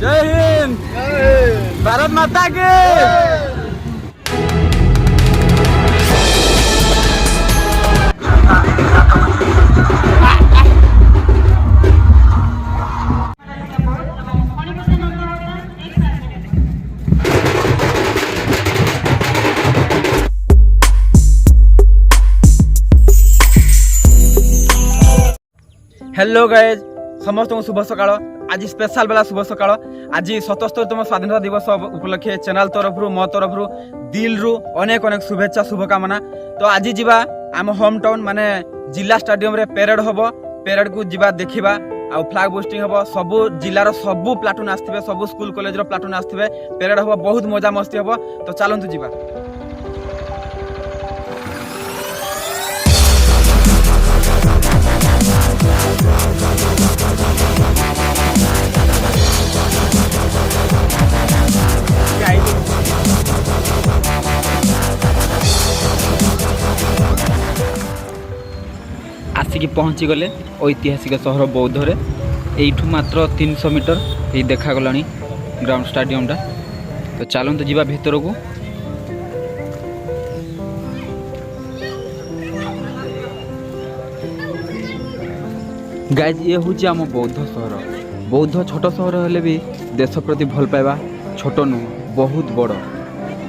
जय हिंद, भारत माता की। हेलो गाइज, समस्त शुभ सकाळ। आज स्पेशल बेला शुभ सकाळ। आज 77तम स्वाधीनता दिवस उपलक्षे चैनल तरफ मो तरफ दिल रु अनेक अनेक शुभेच्छा शुभकामना। तो आज जीवा आम होम टाउन माने जिला स्टेडियम रे पेरेड होबो। पेरेड को जीवा देखिबा आ फ्लैग होस्टिंग होबो। सबु जिलार सबु प्लाटून आस्थिबे, सबु स्कूल कॉलेज रो प्लाटून आस्थिबे। पेरेड होबो, बहुत मजा मस्ती होबो। तो चलंतु जीवा। आसिक पहुँची गले ऐतिहासिक सहर बौद्ध रे। एठू मात्र 300 मीटर ये देखागला ग्राउंड स्टेडियमटा। तो चलते जीवा भीतर को। गाइज ये हूँ आम बौद्ध सहर। बौद्ध छोट सहर हेले भी देश प्रति भल पाइबा छोट नुह, बहुत बड़।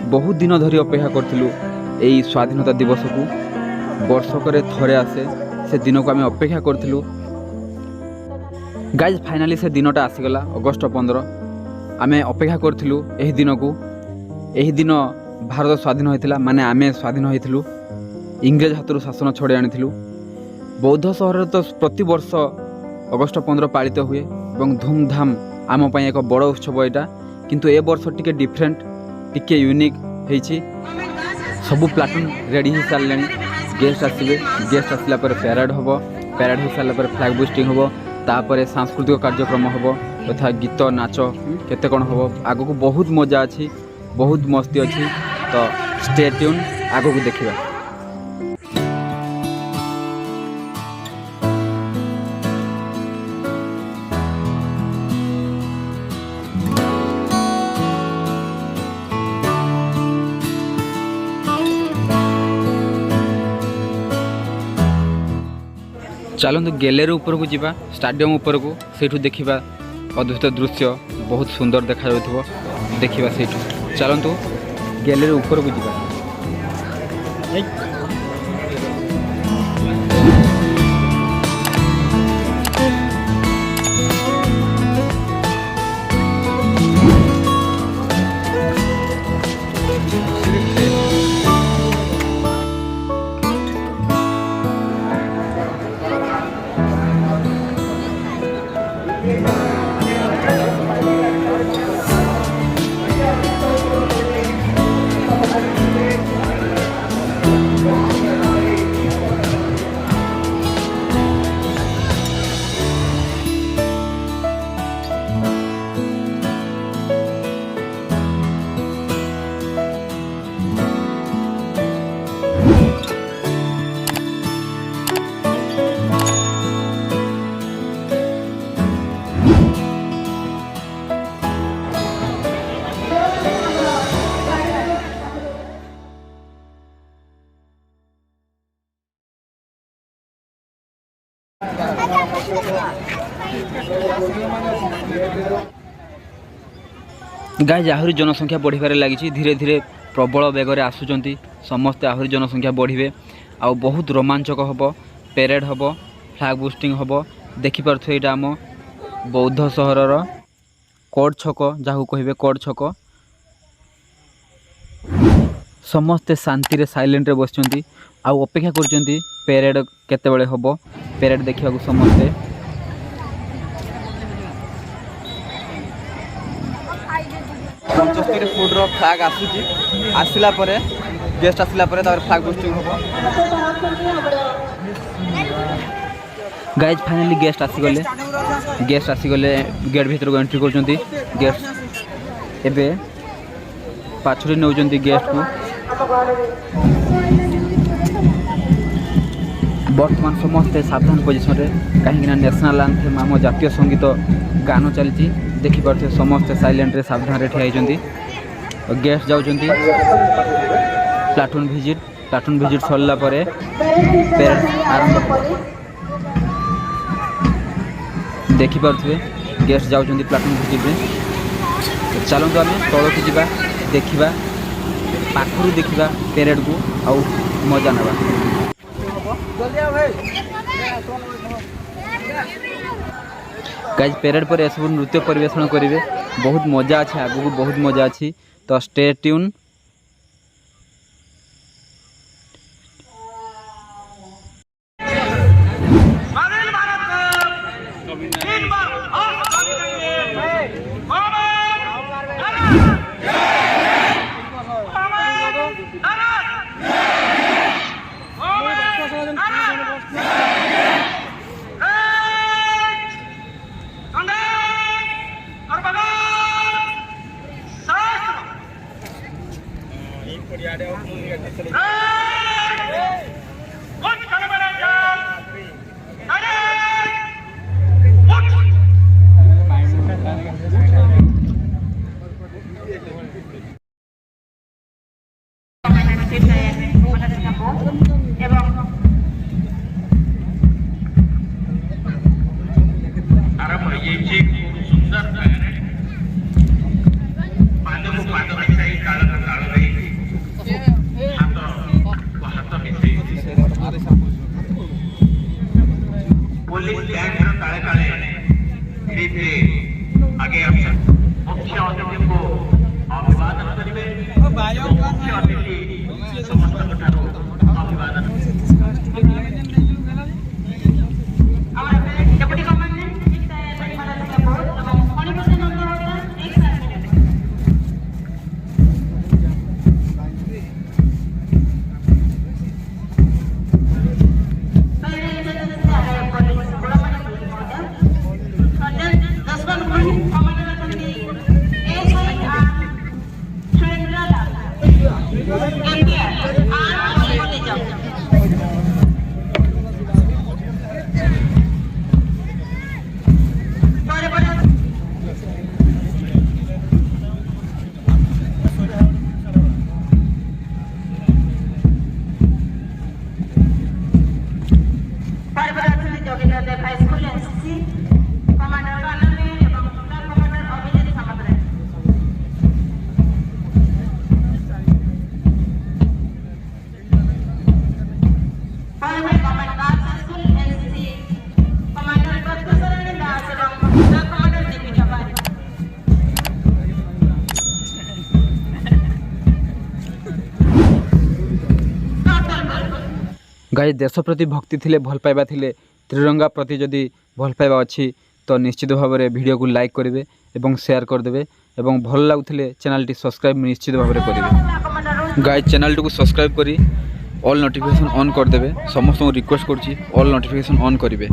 बहुत दिन धरी अपेक्षा करथिलु एई स्वाधीनता दिवस को। वर्षकरे थरे आसे से दिन को आम अपेक्षा करथिलु। गाइज फाइनाली से दिनटा आसीगला। अगस्ट 15 आम अपेक्षा करथिलु एही दिन को। एही दिन भारत स्वाधीन होइतिला, माने आमे स्वाधीन होइतिलु। इंग्रेज हाथरू शासन छड़े आनिथिलु। बौद्ध सहर तो प्रति वर्ष अगस्ट 15 पालित हुए और धूमधाम आम पाई एक बड़ उत्सव यहाँ। किंतु ए वर्ष टिके डिफरेंट, टिके यूनिक होइछि। सबु प्लाटून रेडी हो सारे। गेस्ट आसवे, गेस्ट आसला पर पेरेड होबो। पेरेड हो सारा पर फ्लैग होस्टिंग होबो। तापर सांस्कृतिक कार्यक्रम होबो तथा गीत नाच केते कोन होबो। आगो को बहुत मजा अछि, बहुत मस्ती अछि। तो स्टे ट्यून, आगो को देखिबा। चलते गैलेरी ऊपर को जीवा, स्टेडियम ऊपर को। सेठू देखिबा अद्भुत दृश्य, बहुत सुंदर देखा जाउथबो। देखिबा सेठू। चलतु गैलेरी ऊपर को जीवा। गाइज आहरी जनसंख्या बढ़िबारे लगी। धीरे धीरे प्रबल बेगरे आसुचंती समस्ते। आहरी जनसंख्या बढ़िबे आ बहुत रोमांचक हम। पेरेड हम, फ्लैग होस्टिंग हम। देखिपे यहाँ आम बौद्ध सहरर कोड छक, जहाँ कहे कोड छक। समस्ते शांति साइलेंट रे बसचंती आ अपेक्षा करचंती पेरेड केतेबेले हम। पेरेड देखा समस्ते। पंचस्तरी फुट फ्लैग आसला गेस्ट आसला फ्लैग होस्टिंग हम। गाइज फाइनाली गेस्ट आसीगले। गेस्ट आसीगले गेट भीतर को एंट्री करचंती। गेस्ट एबे पाछुरी नौचंती गेस्ट को। बर्तमान समस्ते सावधान पोजिशन रे, कहीं नेशनल आंथेम आम जातीय संगीत गान चलती। देखिपे समस्ते साइलेंट रे सावधान रे ठिया होती गेस्ट जाऊँच प्लाटून भिजिट सरला पेरेड आरंभ देखिपे गेस्ट जाऊँच प्लाटून भिजिट रे चलते आम तल की जा देखा पाखु देखा पेरेड को आउ मजा ना गाइज पेरेड पर सब नृत्य परिवेषण करेंगे बहुत मजा अच्छे आगू बहुत मजा अच्छी तो स्टे ट्यून। गाइज देश प्रति भक्ति थिले भल पाइबा थिले त्रिरंगा प्रति जदि भल पाइबा अच्छी तो निश्चित भाव में वीडियो को लाइक करेंगे एवं शेयर करदे एवं भल लगुले चैनल टी सब्सक्राइब निश्चित भाव में करेंगे। गाइज चैनल टी को सब्सक्राइब करी ऑल नोटिफिकेशन ऑन करदे समस्त रिक्वेस्ट करुँची ऑल नोटिफिकेशन ऑन करेंगे।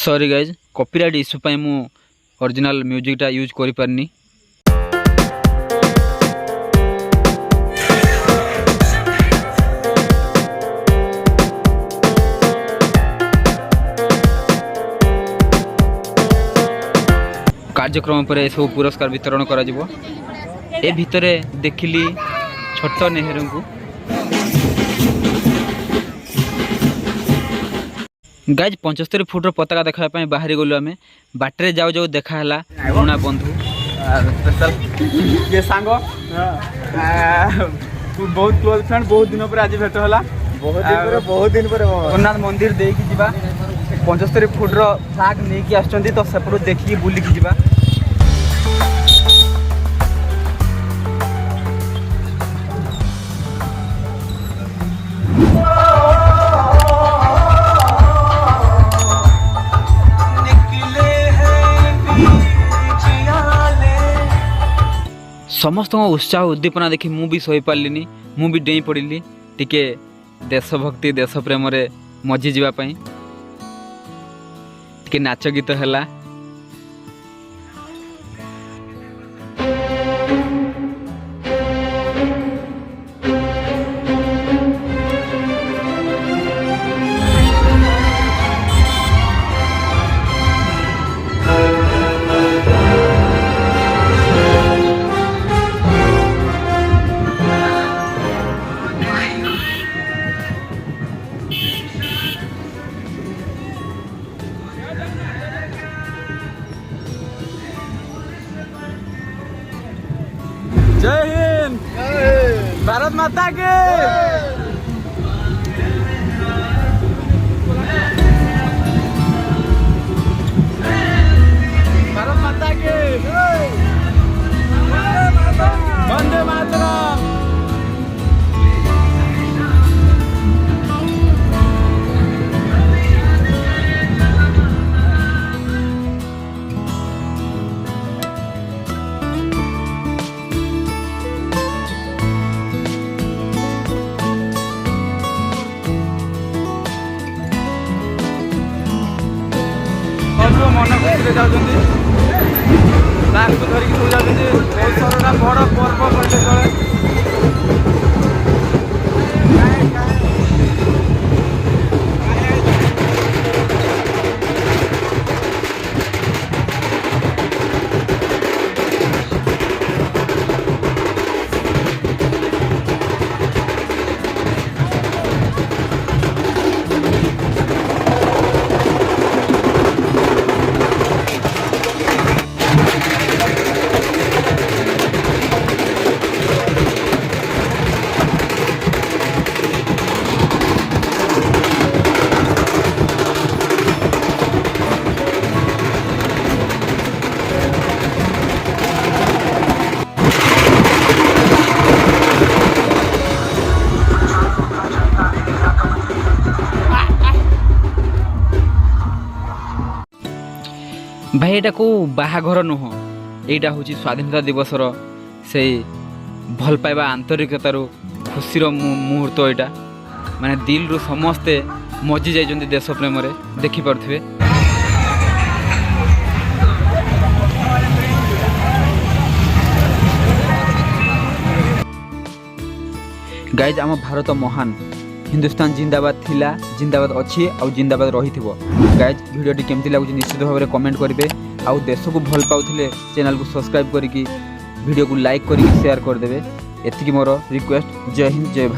सॉरी गाइज कॉपीराइट इश्यू पाई मु ओरिजिनल म्यूजिक टा यूज करि पारनी। कार्यक्रम पर सब पुरस्कार वितरण करा जिवो। ए भितरे देखिली छोट नेहरू को गाइज 75 फुट पताका देखा बाहरी गलु आम बाटे जाऊ जाऊ देखाला पुराना बंधु ये सांग बहुत क्लोज फ्रेंड बहुत दिन पर आज भेट होला बहुत दिन पर जगन्नाथ मंदिर देखी जीवा 75 फुट फ्लाग नहीं आसुँच तो सेपटू देखिए बुलिकी जीवा। समस्त उत्साह उद्दीपना देखि मु भी सही पारलिनी मु भी डेई पड़िली टिके देशभक्ति देश प्रेम रे मजी जीवा पई टिके नाच गीत हैला। जय हिंद, भारत माता के। भारत माता के वंदे मातरम। मन खुशी जाऊँगी बैग को धरिकी सब जाऊँगी। बहुत सारा बड़ पर्व कहते चले। भाई एटा को बाहाघर नुह एटा हूँ स्वाधीनता दिवसर से भल पाइबा आंतरिकतार खुशीर मुहूर्त एटा माने दिल रु समस्ते मजी जाइछन्ति देश प्रेम रे देखि पारथिबे। गाइज आम भारत महान हिंदुस्तान जिंदाबाद थिला जिंदाबाद अच्छी आउ जिंदाबाद रही थी। गाइज वीडियोटी केमती लगुच निश्चित भाव में कमेंट करेंगे। आउ देश को भल पाउथिले चैनल को सब्सक्राइब करिकी वीडियो को लाइक करिकी शेयर करदेवे। एतिकी मोर रिक्वेस्ट। जय हिंद जय भारत।